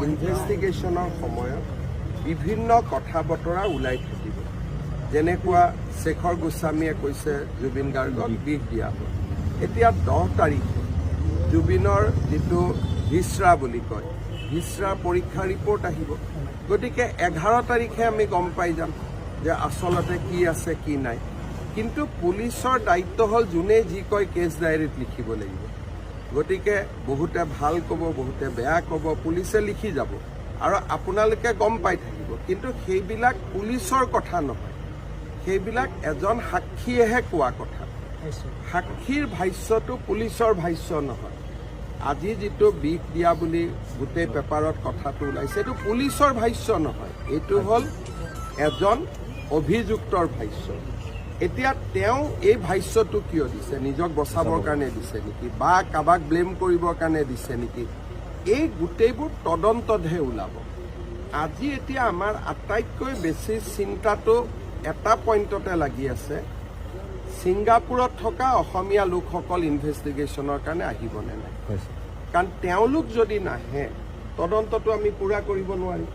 ইনভেষ্টিগেশ্যনৰ সময়ত বিভিন্ন কথা বতৰা ওলাই থাকিব। যেনেকুৱা শেখৰ গোস্বামীয়ে কৈছে জুবিন গাৰ্গক বিষ দিয়া হ'ল। এতিয়া 10 তাৰিখে জুবিনৰ যিটো ভিছৰা বুলি কয়, ভিছৰা পৰীক্ষা ৰিপৰ্ট আহিব। গতিকে 11 তাৰিখে আমি গম পাই যাম যে আচলতে কি আছে কি নাই। কিন্তু পুলিচৰ দায়িত্ব হ'ল যোনে যি কয় কেছ ডায়েৰীত লিখিব লাগিব। গতিকে বহুতে ভাল ক'ব, বহুতে বেয়া ক'ব, পুলিচে লিখি যাব আৰু আপোনালোকে গম পাই থাকিব। কিন্তু সেইবিলাক পুলিচৰ কথা নহয়, সেইবিলাক এজন সাক্ষীয়েহে কোৱা কথা। সাক্ষীৰ ভাষ্যটো পুলিচৰ ভাষ্য নহয়। আজি যিটো বিষ দিয়া বুলি গোটেই পেপাৰত কথাটো ওলাইছে, এইটো পুলিচৰ ভাষ্য নহয়, এইটো হ'ল এজন অভিযুক্তৰ ভাষ্য। এতিয়া তেওঁ এই ভাষ্যটো কিয় দিছে? নিজক বচাবৰ কাৰণে দিছে নেকি, বা কাৰোবাক ব্লেম কৰিবৰ কাৰণে দিছে নেকি? এই গোটেইবোৰ তদন্ততহে ওলাব। আজি এতিয়া আমাৰ আটাইতকৈ বেছি চিন্তাটো এটা পইণ্টতে লাগি আছে, ছিংগাপুৰত থকা অসমীয়া লোকসকল ইনভেষ্টিগেশ্যনৰ কাৰণে আহিবনে নাই। কাৰণ তেওঁলোক যদি নাহে তদন্তটো আমি পূৰা কৰিব নোৱাৰিম।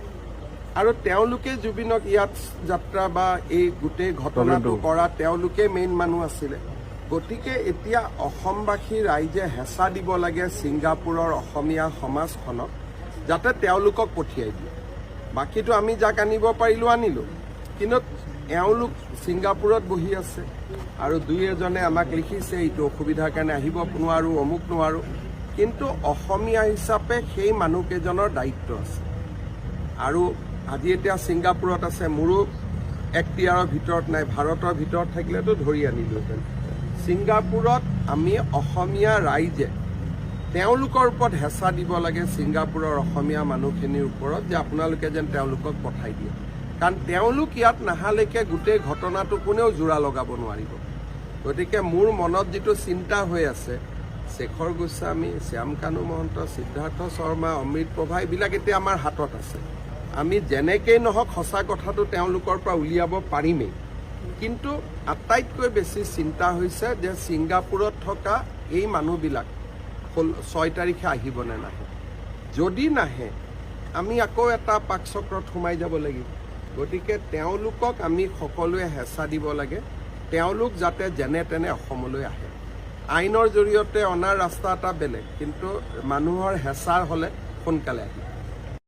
আৰু তেওঁলোকে জুবিনক ইয়াত যাত্ৰা বা এই গোটেই ঘটনাটো কৰা তেওঁলোকে মেইন মানুহ আছিলে। গতিকে এতিয়া অসমবাসী ৰাইজে হেঁচা দিব লাগে ছিংগাপুৰৰ অসমীয়া সমাজখনক, যাতে তেওঁলোকক পঠিয়াই দিয়ে। বাকীটো আমি যাক আনিব পাৰিলোঁ আনিলোঁ, কিন্তু এওঁলোক ছিংগাপুৰত বহি আছে আৰু দুই এজনে আমাক লিখিছে এইটো অসুবিধাৰ কাৰণে আহিব নোৱাৰোঁ, অমুক নোৱাৰোঁ। কিন্তু অসমীয়া হিচাপে সেই মানুহকেইজনৰ দায়িত্ব আছে। আৰু আজি এতিয়া ছিংগাপুৰত আছে, মোৰো এখতিয়াৰৰ ভিতৰত নাই, ভাৰতৰ ভিতৰত থাকিলেতো ধৰি আনিলোহেঁতেন। ছিংগাপুৰত আমি অসমীয়া ৰাইজে তেওঁলোকৰ ওপৰত হেঁচা দিব লাগে, ছিংগাপুৰৰ অসমীয়া মানুহখিনিৰ ওপৰত, যে আপোনালোকে যেন তেওঁলোকক পঠাই দিয়ে। কাৰণ তেওঁলোক ইয়াত নাহালৈকে গোটেই ঘটনাটো কোনেও জোৰা লগাব নোৱাৰিব। গতিকে মোৰ মনত যিটো চিন্তা হৈ আছে, শেখৰ গোস্বামী, শ্যাম কানু মহন্ত, সিদ্ধাৰ্থ শৰ্মা, অমৃত প্ৰভা, এইবিলাক এতিয়া আমাৰ হাতত আছে। আমি যেনেকেই নহওক সঁচা কথাটো তেওঁলোকৰ পৰা উলিয়াব পাৰিমেই। কিন্তু আটাইতকৈ বেছি চিন্তা হৈছে যে ছিংগাপুৰত থকা এই মানুহবিলাক 6 তাৰিখে আহিবনে নাহে। যদি নাহে আমি আকৌ এটা পাকচক্ৰত সোমাই যাব লাগিব। গতিকে তেওঁলোকক আমি সকলোৱে হেঁচা দিব লাগে, তেওঁলোক যাতে যেনে তেনে অসমলৈ আহে। আইনৰ জৰিয়তে অনাৰ ৰাস্তা এটা বেলেগ, কিন্তু মানুহৰ হেঁচা হ'লে সোনকালে আহে।